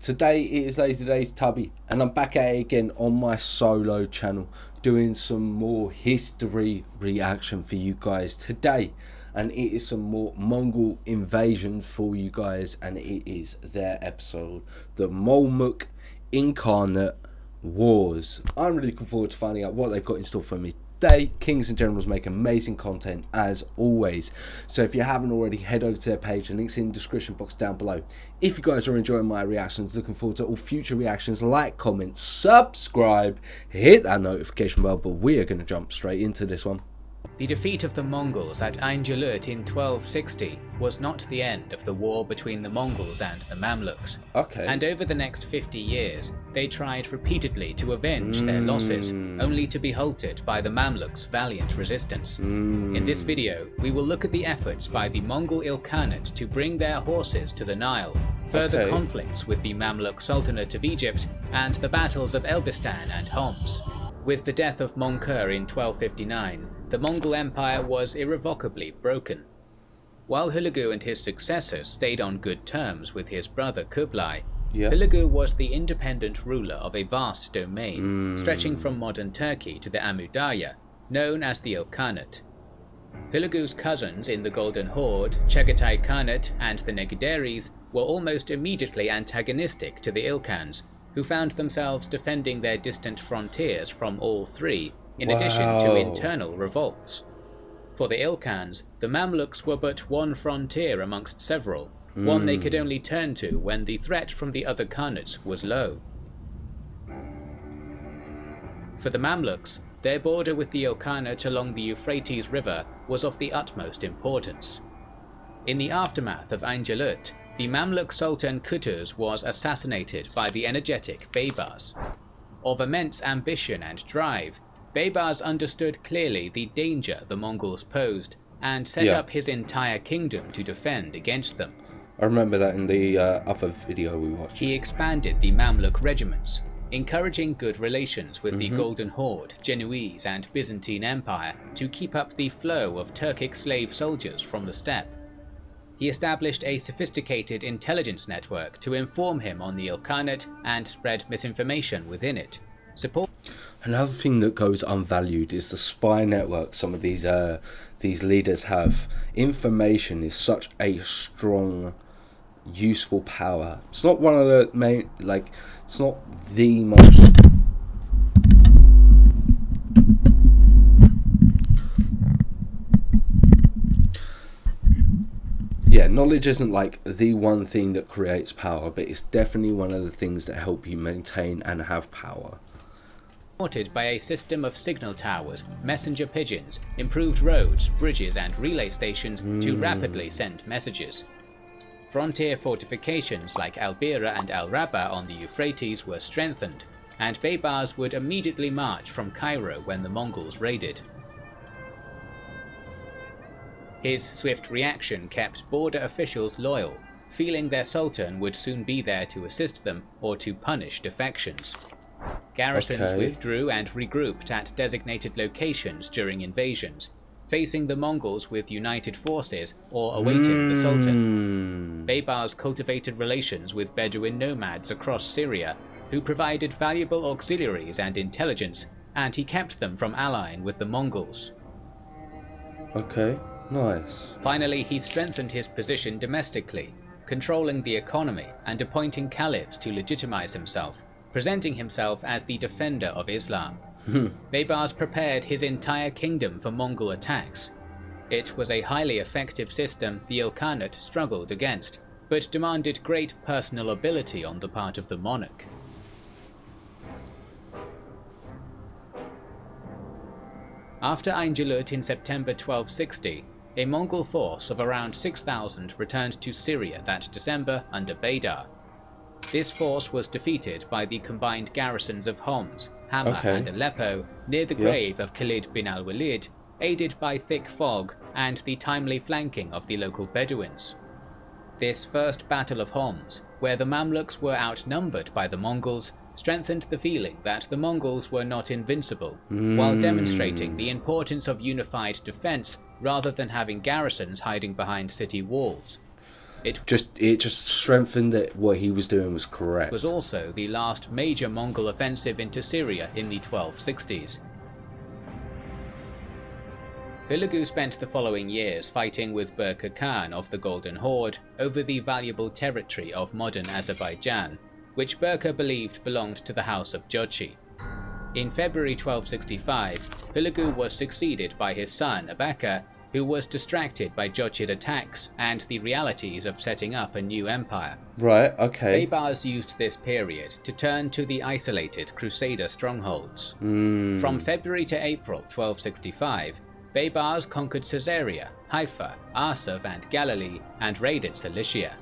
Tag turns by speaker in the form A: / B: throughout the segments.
A: Today it is Lazy Daze Tubby, and I'm back at it again on my solo channel, doing some more history reaction for you guys today. And it is some more Mongol Invasions for you guys, and it is their episode, the Mamluk-Ilkhanate Wars. I'm really looking forward to finding out what they've got in store for me today. Kings and Generals make amazing content as always, so if you haven't already, head over to their page. The link's in the description box down below. If you guys are enjoying my reactions, looking forward to all future reactions, like, comment, subscribe, hit that notification bell. But we are going to jump straight into this one.
B: The defeat of the Mongols at Aingelut in 1260 was not the end of the war between the Mongols and the Mamluks. And over the next 50 years, they tried repeatedly to avenge their losses, only to be halted by the Mamluks' valiant resistance. In this video, we will look at the efforts by the Mongol Ilkhanate to bring their horses to the Nile, further conflicts with the Mamluk Sultanate of Egypt, and the battles of Elbistan and Homs. With the death of Mongkur in 1259, the Mongol Empire was irrevocably broken. While Hulagu and his successors stayed on good terms with his brother Kublai, Hulagu was the independent ruler of a vast domain, stretching from modern Turkey to the Amu Darya, known as the Ilkhanate. Hulagu's cousins in the Golden Horde, Chagatai Khanate and the Neguderis, were almost immediately antagonistic to the Ilkhans, who found themselves defending their distant frontiers from all three, in addition to internal revolts. For the Ilkhans, the Mamluks were but one frontier amongst several, one they could only turn to when the threat from the other Khanates was low. For the Mamluks, their border with the Ilkhanate along the Euphrates River was of the utmost importance. In the aftermath of Aingelut, the Mamluk Sultan Qutuz was assassinated by the energetic Babars. Of immense ambition and drive, Babars understood clearly the danger the Mongols posed and set up his entire kingdom to defend against them.
A: I remember that in the other video we watched.
B: He expanded the Mamluk regiments, encouraging good relations with the Golden Horde, Genoese and Byzantine Empire to keep up the flow of Turkic slave soldiers from the steppe. He established a sophisticated intelligence network to inform him on the Ilkhanate and spread misinformation within it.
A: Another thing that goes unvalued is the spy network some of these leaders have. Information is such a strong, useful power. It's not one of the main, it's not the most. Yeah, knowledge isn't like the one thing that creates power, but it's definitely one of the things that help you maintain and have power.
B: Supported by a system of signal towers, messenger pigeons, improved roads, bridges and relay stations to rapidly send messages. Frontier fortifications like Al-Bira and Al-Rabba on the Euphrates were strengthened, and Babars would immediately march from Cairo when the Mongols raided. His swift reaction kept border officials loyal, feeling their sultan would soon be there to assist them or to punish defections. Garrisons withdrew and regrouped at designated locations during invasions, facing the Mongols with united forces or awaiting the Sultan. Babars cultivated relations with Bedouin nomads across Syria, who provided valuable auxiliaries and intelligence, and he kept them from allying with the Mongols.
A: Nice.
B: Finally, he strengthened his position domestically, controlling the economy and appointing caliphs to legitimize himself, presenting himself as the defender of Islam. Babars prepared his entire kingdom for Mongol attacks. It was a highly effective system the Ilkhanate struggled against, but demanded great personal ability on the part of the monarch. After Aingelut in September 1260, a Mongol force of around 6,000 returned to Syria that December under Baydar. This force was defeated by the combined garrisons of Homs, Hama and Aleppo near the grave of Khalid bin al-Walid, aided by thick fog and the timely flanking of the local Bedouins. This first Battle of Homs, where the Mamluks were outnumbered by the Mongols, strengthened the feeling that the Mongols were not invincible, while demonstrating the importance of unified defense rather than having garrisons hiding behind city walls. It
A: just strengthened that what he was doing was correct.
B: Was also the last major Mongol offensive into Syria in the 1260s. Hulagu spent the following years fighting with Berke Khan of the Golden Horde over the valuable territory of modern Azerbaijan, which Berke believed belonged to the House of Jochi. In February 1265, Hulagu was succeeded by his son Abaka, who was distracted by Jochid attacks and the realities of setting up a new empire.
A: Right, okay.
B: Babars used this period to turn to the isolated Crusader Strongholds. From February to April 1265, Babars conquered Caesarea, Haifa, Arsuf and Galilee, and raided Cilicia.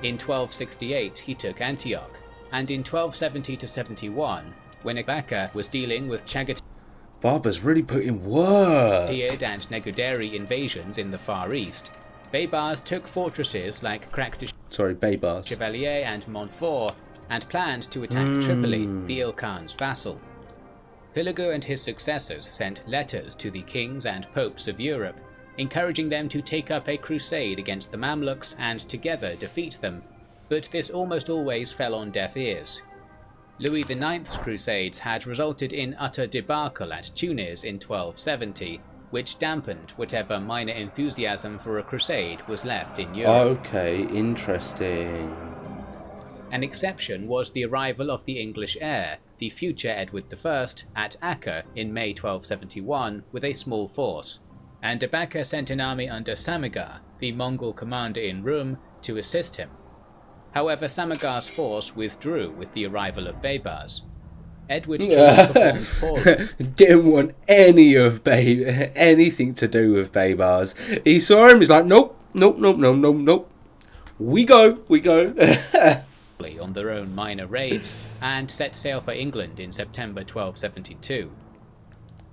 B: In 1268 he took Antioch, and in 1270–71, when Abaka was dealing with
A: Babars really put in work.
B: and Neguderi invasions in the Far East, Babars took fortresses like
A: Babars.
B: Chevalier and Montfort, and planned to attack Tripoli, the Ilkhan's vassal. Hulagu and his successors sent letters to the kings and popes of Europe, encouraging them to take up a crusade against the Mamluks and together defeat them, but this almost always fell on deaf ears. Louis IX's crusades had resulted in utter debacle at Tunis in 1270, which dampened whatever minor enthusiasm for a crusade was left in Europe.
A: Okay, interesting.
B: An exception was the arrival of the English heir, the future Edward I, at Acre in May 1271 with a small force, and Abaka sent an army under Samagar, the Mongol commander in Rum, to assist him. However, Samagar's force withdrew with the arrival of Babars. Edward's troops performed poorly.
A: Didn't want anything to do with Babars. He saw him, he's like, nope. We go.
B: On their own minor raids, and set sail for England in September 1272.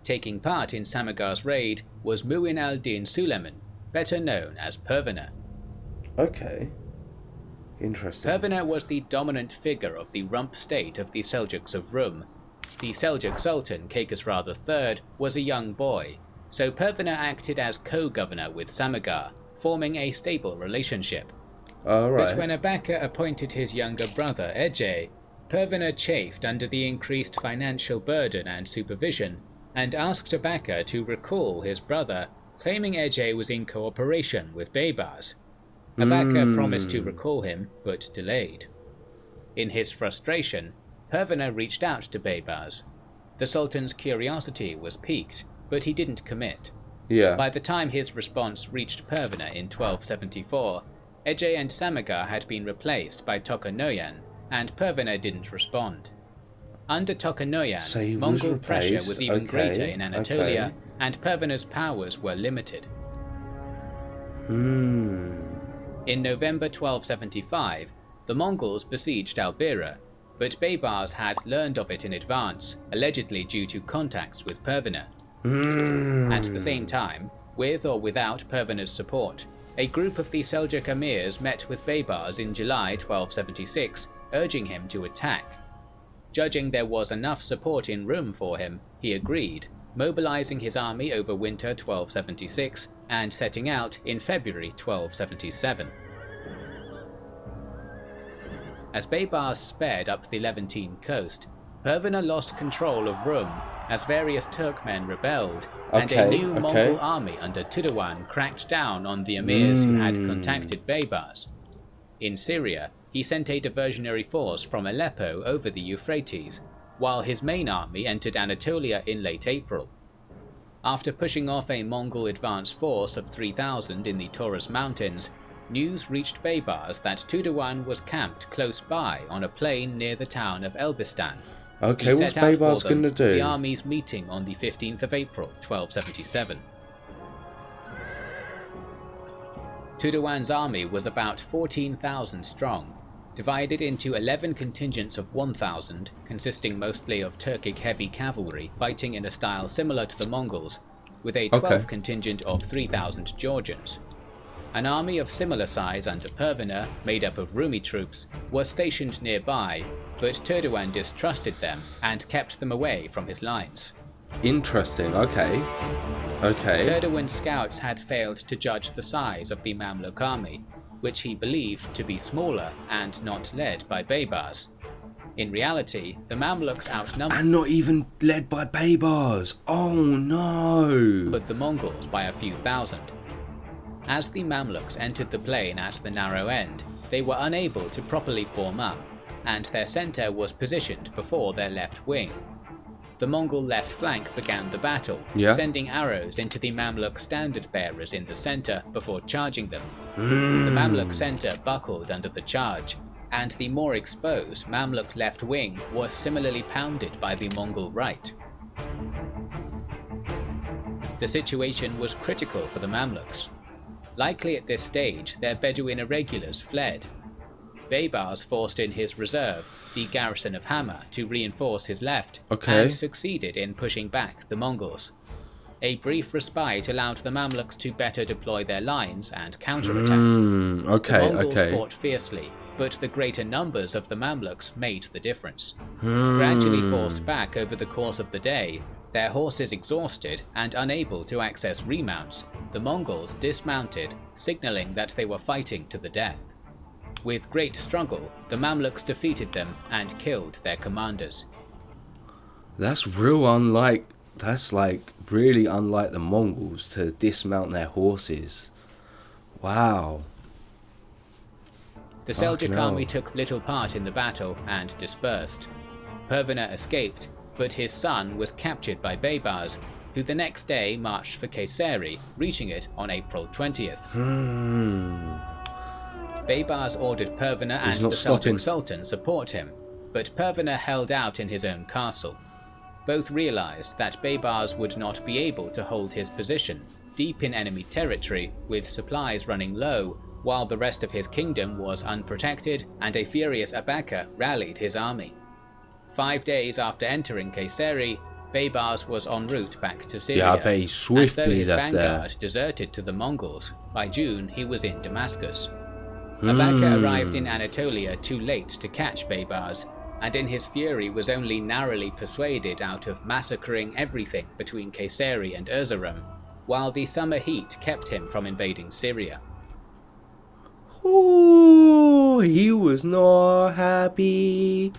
B: Taking part in Samagar's raid was Mu'in al-Din Suleiman, better known as Pervena.
A: Okay. Interesting.
B: Pervena was the dominant figure of the rump state of the Seljuks of Rum. The Seljuk Sultan, Kaykhosrah III, was a young boy, so Pervena acted as co-governor with Samagar, forming a stable relationship.
A: Right.
B: But when Abaka appointed his younger brother, Ejeh, Pervena chafed under the increased financial burden and supervision, and asked Abaka to recall his brother, claiming Ejeh was in cooperation with Babars. Abaka promised to recall him, but delayed. In his frustration, Pervena reached out to Babars. The Sultan's curiosity was piqued, but he didn't commit. By the time his response reached Pervena in 1274, Ejeh and Samagar had been replaced by Tokonoyan, and Pervena didn't respond. Under Tokonoyan, Mongol pressure was even greater in Anatolia, and Pervena's powers were limited. In November 1275, the Mongols besieged Albira, but Babars had learned of it in advance, allegedly due to contacts with Pervena. At the same time, with or without Pervena's support, a group of the Seljuk emirs met with Babars in July 1276, urging him to attack. Judging there was enough support in Rum for him, he agreed, mobilizing his army over winter 1276 and setting out in February 1277. As Babars sped up the Levantine coast, Pervena lost control of Rum as various Turkmen rebelled, and a new Mongol army under Tudawan cracked down on the emirs who had contacted Babars. In Syria, he sent a diversionary force from Aleppo over the Euphrates, while his main army entered Anatolia in late April. After pushing off a Mongol advance force of 3,000 in the Taurus Mountains, news reached Babars that Tudawan was camped close by on a plain near the town of Elbistan.
A: Okay, what's Babars going to do?
B: The armies meeting on the 15th of April, 1277. Tudawan's army was about 14,000 strong, divided into 11 contingents of 1,000, consisting mostly of Turkic heavy cavalry fighting in a style similar to the Mongols, with a 12th contingent of 3,000 Georgians. An army of similar size under Pervena, made up of Rumi troops, was stationed nearby, but Tudawan distrusted them and kept them away from his lines.
A: Interesting. Okay.
B: Tudawan's scouts had failed to judge the size of the Mamluk army, which he believed to be smaller and not led by Babars. In reality, the Mamluks outnumbered
A: and not even led by Babars. Oh no!
B: But the Mongols by a few thousand. As the Mamluks entered the plain at the narrow end, they were unable to properly form up, and their centre was positioned before their left wing. The Mongol left flank began the battle, sending arrows into the Mamluk standard bearers in the centre before charging them. The Mamluk centre buckled under the charge, and the more exposed Mamluk left wing was similarly pounded by the Mongol right. The situation was critical for the Mamluks. Likely at this stage, their Bedouin irregulars fled. Babars forced in his reserve, the garrison of Hama, to reinforce his left, and succeeded in pushing back the Mongols. A brief respite allowed the Mamluks to better deploy their lines and counterattack. The Mongols fought fiercely, but the greater numbers of the Mamluks made the difference. Gradually forced back over the course of the day, their horses exhausted and unable to access remounts, the Mongols dismounted, signaling that they were fighting to the death. With great struggle, the Mamluks defeated them and killed their commanders.
A: That's really unlike the Mongols to dismount their horses. Wow.
B: The Seljuk army took little part in the battle and dispersed. Pervena escaped, but his son was captured by Babars, who the next day marched for Kayseri, reaching it on April 20th. Babars ordered Pervena and the Seljuk Sultan support him, but Pervena held out in his own castle. Both realized that Babars would not be able to hold his position, deep in enemy territory, with supplies running low, while the rest of his kingdom was unprotected, and a furious Abaka rallied his army. 5 days after entering Kayseri, Babars was en route back to Syria,
A: and though
B: his vanguard deserted to the Mongols, by June he was in Damascus. Abaka arrived in Anatolia too late to catch Babars, and in his fury was only narrowly persuaded out of massacring everything between Kayseri and Erzurum, while the summer heat kept him from invading Syria.
A: Ooh, he was not happy.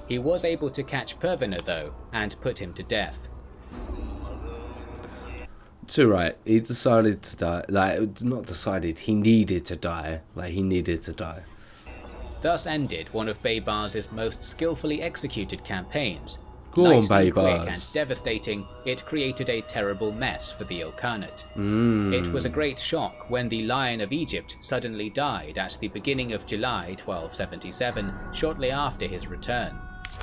B: He was able to catch Pervena though, and put him to death.
A: It's alright, he decided to die, he needed to die.
B: Thus ended one of Babars' most skillfully executed campaigns.
A: Go on, Babars.
B: Quick and devastating, it created a terrible mess for the Ilkhanate. It was a great shock when the Lion of Egypt suddenly died at the beginning of July 1277, shortly after his return.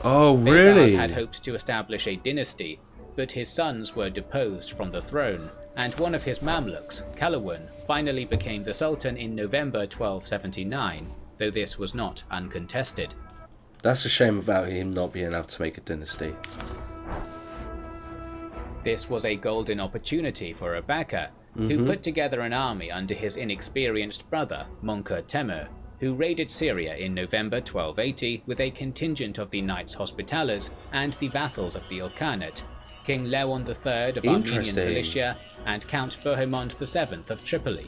A: Oh, really?
B: Babars had hoped to establish a dynasty, but his sons were deposed from the throne, and one of his Mamluks, Kalawan, finally became the Sultan in November 1279, though this was not uncontested.
A: That's a shame about him not being able to make a dynasty.
B: This was a golden opportunity for Abaka, who put together an army under his inexperienced brother, Mongol Temür, who raided Syria in November 1280 with a contingent of the Knights Hospitallers and the vassals of the Ilkhanate, King Leon III of Armenian Cilicia and Count Bohemond VII of Tripoli.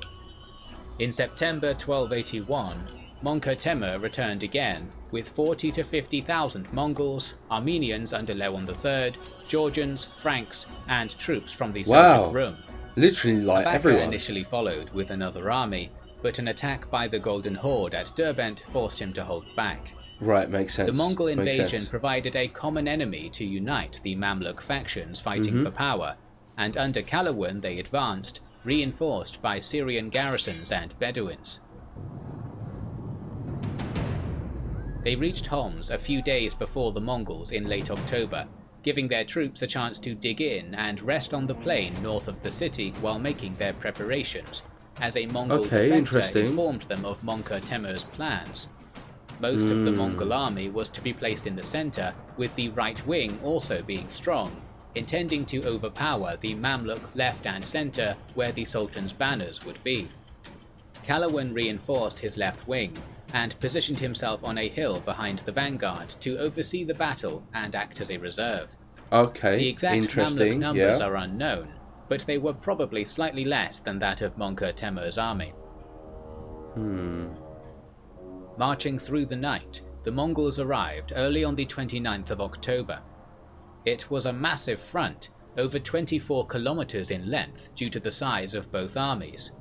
B: In September 1281, Mongol Temür returned again with 40 to 50,000 Mongols, Armenians under Leon III, Georgians, Franks, and troops from the Seljuk Rum.
A: Literally like
B: Abaka
A: everyone.
B: Initially followed with another army, but an attack by the Golden Horde at Derbent forced him to hold back.
A: Right, makes sense.
B: The Mongol invasion provided a common enemy to unite the Mamluk factions fighting for power, and under Kalawan they advanced, reinforced by Syrian garrisons and Bedouins. They reached Homs a few days before the Mongols in late October, giving their troops a chance to dig in and rest on the plain north of the city while making their preparations, as a Mongol defector informed them of Mongol Temür's plans. Most of the Mongol army was to be placed in the center, with the right wing also being strong, intending to overpower the Mamluk left and center where the Sultan's banners would be. Kalawan reinforced his left wing, and positioned himself on a hill behind the vanguard to oversee the battle and act as a reserve.
A: Okay,
B: The exact
A: interesting.
B: Mamluk numbers are unknown, but they were probably slightly less than that of Mongol Temur's army. Marching through the night, the Mongols arrived early on the 29th of October. It was a massive front, over 24 kilometers in length due to the size of both armies.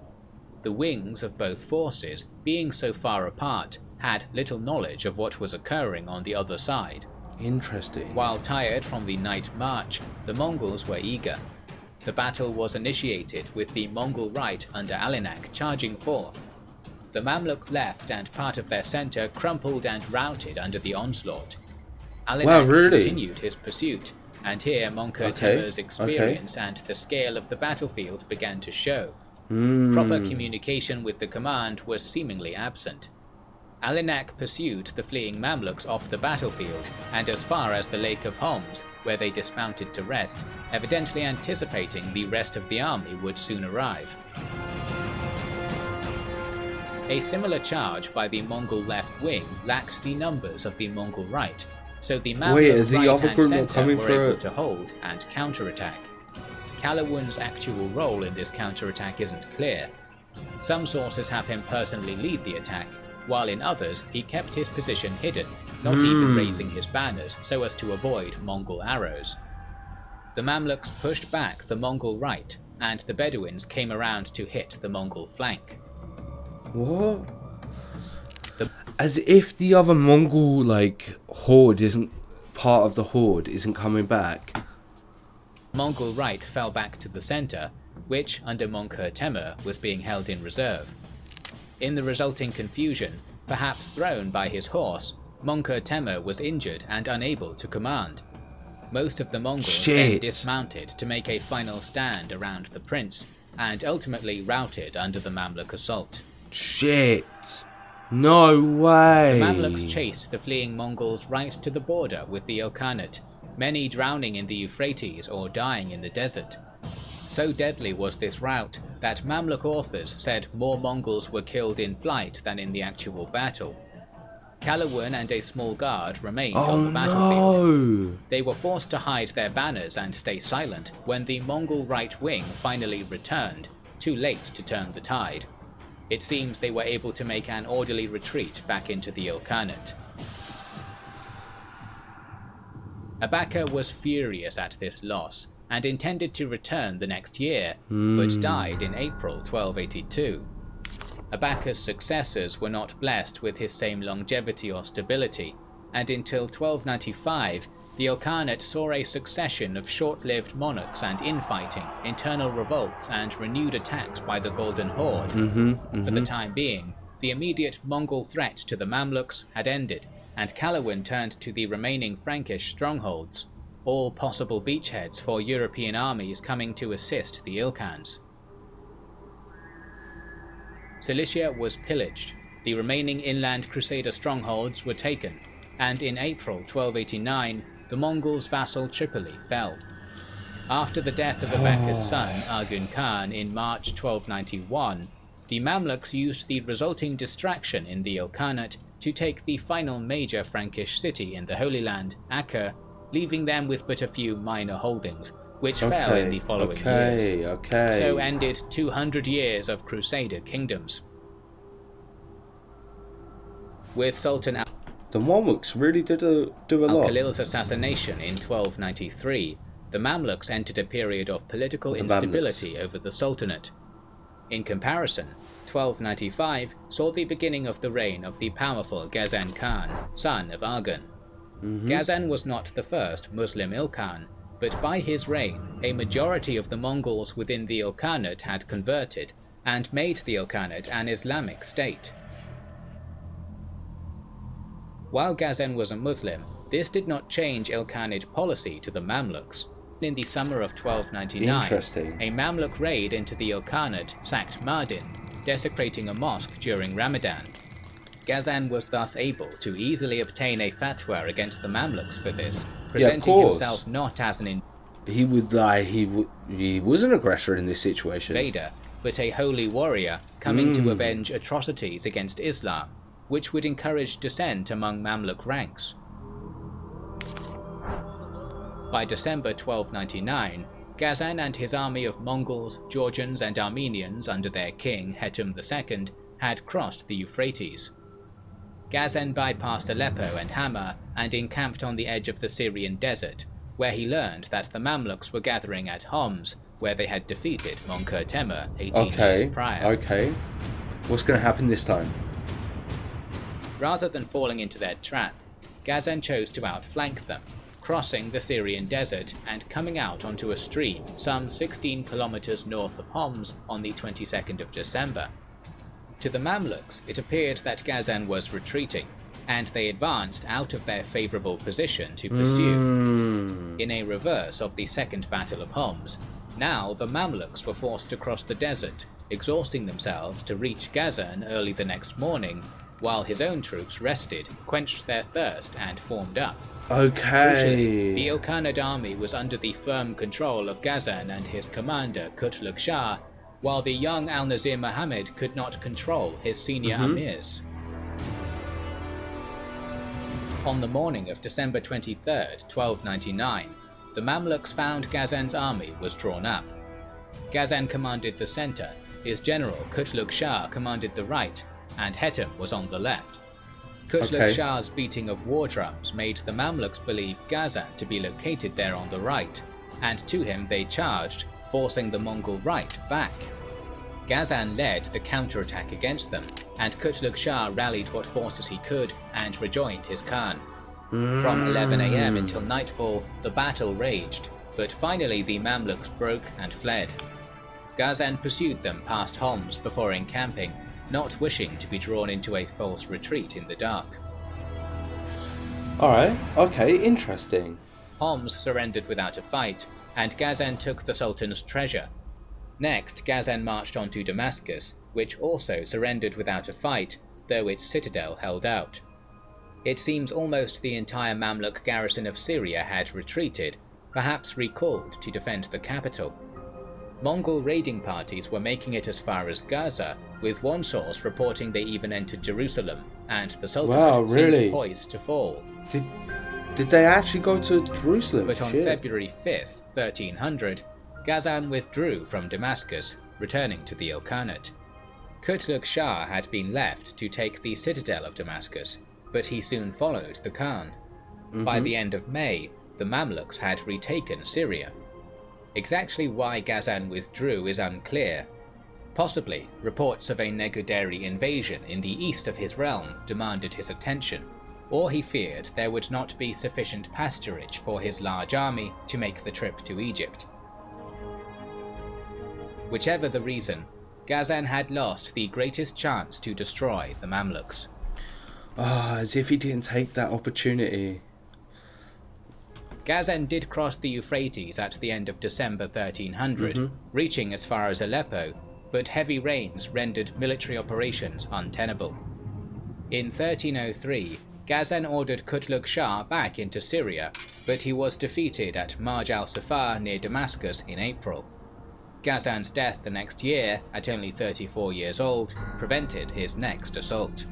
B: The wings of both forces, being so far apart, had little knowledge of what was occurring on the other side.
A: Interesting.
B: While tired from the night march, the Mongols were eager. The battle was initiated with the Mongol right under Alinak charging forth. The Mamluk left and part of their centre crumpled and routed under the onslaught. Alinak continued his pursuit, and here Mongol Temur's experience and the scale of the battlefield began to show. Proper communication with the command was seemingly absent. Alinak pursued the fleeing Mamluks off the battlefield and as far as the Lake of Homs, where they dismounted to rest, evidently anticipating the rest of the army would soon arrive. A similar charge by the Mongol left wing lacked the numbers of the Mongol right, so the Mamluk right and centre were able to hold and counterattack. Calawun's actual role in this counterattack isn't clear. Some sources have him personally lead the attack, while in others he kept his position hidden, not even raising his banners so as to avoid Mongol arrows. The Mamluks pushed back the Mongol right, and the Bedouins came around to hit the Mongol flank.
A: What? As if the other Mongol horde isn't part of the horde, isn't coming back.
B: Mongol right fell back to the centre, which under Mongol Temur was being held in reserve. In the resulting confusion, perhaps thrown by his horse, Mongol Temur was injured and unable to command. Most of the Mongols then dismounted to make a final stand around the prince, and ultimately routed under the Mamluk assault.
A: Shit! No way!
B: The Mamluks chased the fleeing Mongols right to the border with the Ilkhanate, many drowning in the Euphrates or dying in the desert. So deadly was this rout that Mamluk authors said more Mongols were killed in flight than in the actual battle. Calawun and a small guard remained on the battlefield.
A: No.
B: They were forced to hide their banners and stay silent when the Mongol right wing finally returned, too late to turn the tide. It seems they were able to make an orderly retreat back into the Ilkhanate. Abaka was furious at this loss and intended to return the next year, but died in April 1282. Abaka's successors were not blessed with his same longevity or stability, and until 1295, the Ilkhanate saw a succession of short-lived monarchs and infighting, internal revolts, and renewed attacks by the Golden Horde. For the time being, the immediate Mongol threat to the Mamluks had ended, and Calawun turned to the remaining Frankish strongholds, all possible beachheads for European armies coming to assist the Ilkhans. Cilicia was pillaged, the remaining inland Crusader strongholds were taken, and in April 1289, the Mongols' vassal Tripoli fell. After the death of Abaka's son, Arghun Khan, in March 1291, the Mamluks used the resulting distraction in the Ilkhanate to take the final major Frankish city in the Holy Land, Acre, leaving them with but a few minor holdings, which fell in the following years. So ended 200 years of Crusader kingdoms. With Sultan
A: the Mamluks really did do a lot.
B: Al-Khalil's assassination in 1293, the Mamluks entered a period of political instability over the Sultanate. In comparison, 1295 saw the beginning of the reign of the powerful Ghazan Khan, son of Arghun. Ghazan was not the first Muslim Ilkhan, but by his reign, a majority of the Mongols within the Ilkhanate had converted, and made the Ilkhanate an Islamic state. While Ghazan was a Muslim, this did not change Ilkhanate policy to the Mamluks. In the summer of 1299, a Mamluk raid into the Ilkhanate sacked Mardin, desecrating a mosque during Ramadan. Ghazan was thus able to easily obtain a fatwa against the Mamluks for this, presenting himself not as an
A: he was an aggressor in this situation,
B: invader, but a holy warrior coming to avenge atrocities against Islam, which would encourage dissent among Mamluk ranks. By December 1299, Ghazan and his army of Mongols, Georgians and Armenians under their king Hetum II had crossed the Euphrates. Ghazan bypassed Aleppo and Hama and encamped on the edge of the Syrian desert, where he learned that the Mamluks were gathering at Homs, where they had defeated Menkur Temür 18 years prior.
A: Okay. What's going to happen this time?
B: Rather than falling into their trap, Ghazan chose to outflank them, crossing the Syrian desert and coming out onto a stream some 16 kilometers north of Homs on the 22nd of December. To the Mamluks, it appeared that Ghazan was retreating, and they advanced out of their favorable position to pursue. In a reverse of the Second Battle of Homs, now the Mamluks were forced to cross the desert, exhausting themselves to reach Ghazan early the next morning, while his own troops rested, quenched their thirst, and formed up. Crucially, the Ilkhanate army was under the firm control of Ghazan and his commander Kutluk Shah, while the young Al-Nazir Muhammad could not control his senior amirs. On the morning of December 23rd, 1299, the Mamluks found Ghazan's army was drawn up. Ghazan commanded the center, his general Kutluk Shah commanded the right, and Hetum was on the left. Kutluk Shah's beating of war drums made the Mamluks believe Ghazan to be located there on the right, and to him they charged, forcing the Mongol right back. Ghazan led the counterattack against them, and Kutluk Shah rallied what forces he could and rejoined his Khan. From 11 AM until nightfall, the battle raged, but finally the Mamluks broke and fled. Ghazan pursued them past Homs before encamping, not wishing to be drawn into a false retreat in the dark.
A: Alright, okay, interesting.
B: Homs surrendered without a fight, and Ghazan took the Sultan's treasure. Next, Ghazan marched on to Damascus, which also surrendered without a fight, though its citadel held out. It seems almost the entire Mamluk garrison of Syria had retreated, perhaps recalled to defend the capital. Mongol raiding parties were making it as far as Gaza, with one source reporting they even entered Jerusalem, and the Sultanate seemed poised to fall.
A: Did they actually go to Jerusalem?
B: But on February 5th, 1300, Ghazan withdrew from Damascus, returning to the Ilkhanate. Kutluk Shah had been left to take the citadel of Damascus, but he soon followed the Khan. By the end of May, the Mamluks had retaken Syria. Exactly why Ghazan withdrew is unclear. Possibly, reports of a Neguderi invasion in the east of his realm demanded his attention, or he feared there would not be sufficient pasturage for his large army to make the trip to Egypt. Whichever the reason, Ghazan had lost the greatest chance to destroy the Mamluks.
A: As if he didn't take that opportunity.
B: Ghazan did cross the Euphrates at the end of December 1300, reaching as far as Aleppo, but heavy rains rendered military operations untenable. In 1303, Ghazan ordered Kutluk Shah back into Syria, but he was defeated at Marj al-Safar near Damascus in April. Ghazan's death the next year, at only 34 years old, prevented his next assault.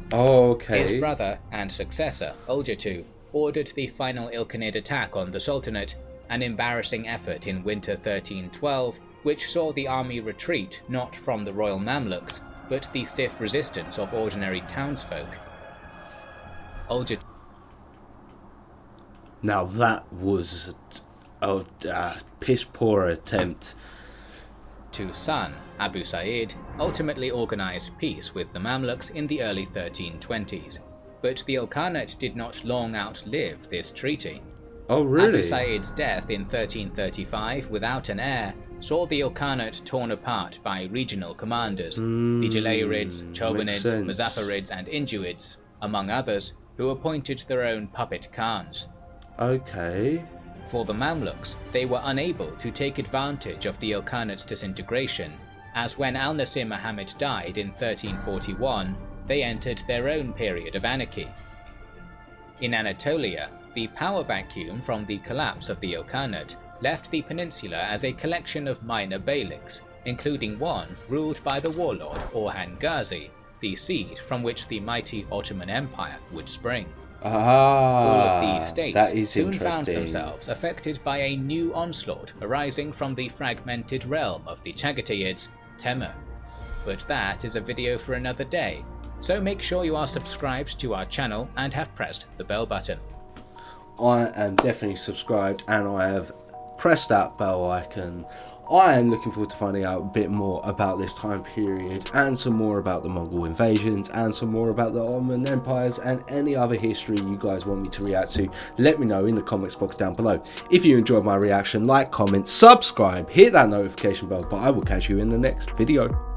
B: His brother and successor, Uljatu, ordered the final Ilkhanate attack on the Sultanate, an embarrassing effort in winter 1312, which saw the army retreat not from the royal Mamluks, but the stiff resistance of ordinary townsfolk.
A: Now that was a piss-poor attempt.
B: Tu's son, Abu Sa'id, ultimately organized peace with the Mamluks in the early 1320s, but the Ilkhanate did not long outlive this treaty. Abu Sa'id's death in 1335 without an heir saw the Ilkhanate torn apart by regional commanders, the Jalayirids, Chobanids, Muzaffarids and Injuids, among others, who appointed their own puppet khans. For the Mamluks, they were unable to take advantage of the Ilkhanate's disintegration, as when Al-Nasir Muhammad died in 1341, they entered their own period of anarchy. In Anatolia, the power vacuum from the collapse of the Ilkhanate left the peninsula as a collection of minor beyliks, including one ruled by the warlord Orhan Gazi, the seed from which the mighty Ottoman Empire would spring. All of these states soon
A: interesting.
B: found themselves affected by a new onslaught arising from the fragmented realm of the Chagatayids, Temur. But that is a video for another day, so make sure you are subscribed to our channel and have pressed the bell button.
A: I am definitely subscribed and I have pressed that bell icon. I am looking forward to finding out a bit more about this time period and some more about the Mongol invasions and some more about the Ottoman empires and any other history you guys want me to react to. Let me know in the comments box down below. If you enjoyed my reaction, like, comment, subscribe, hit that notification bell, but I will catch you in the next video.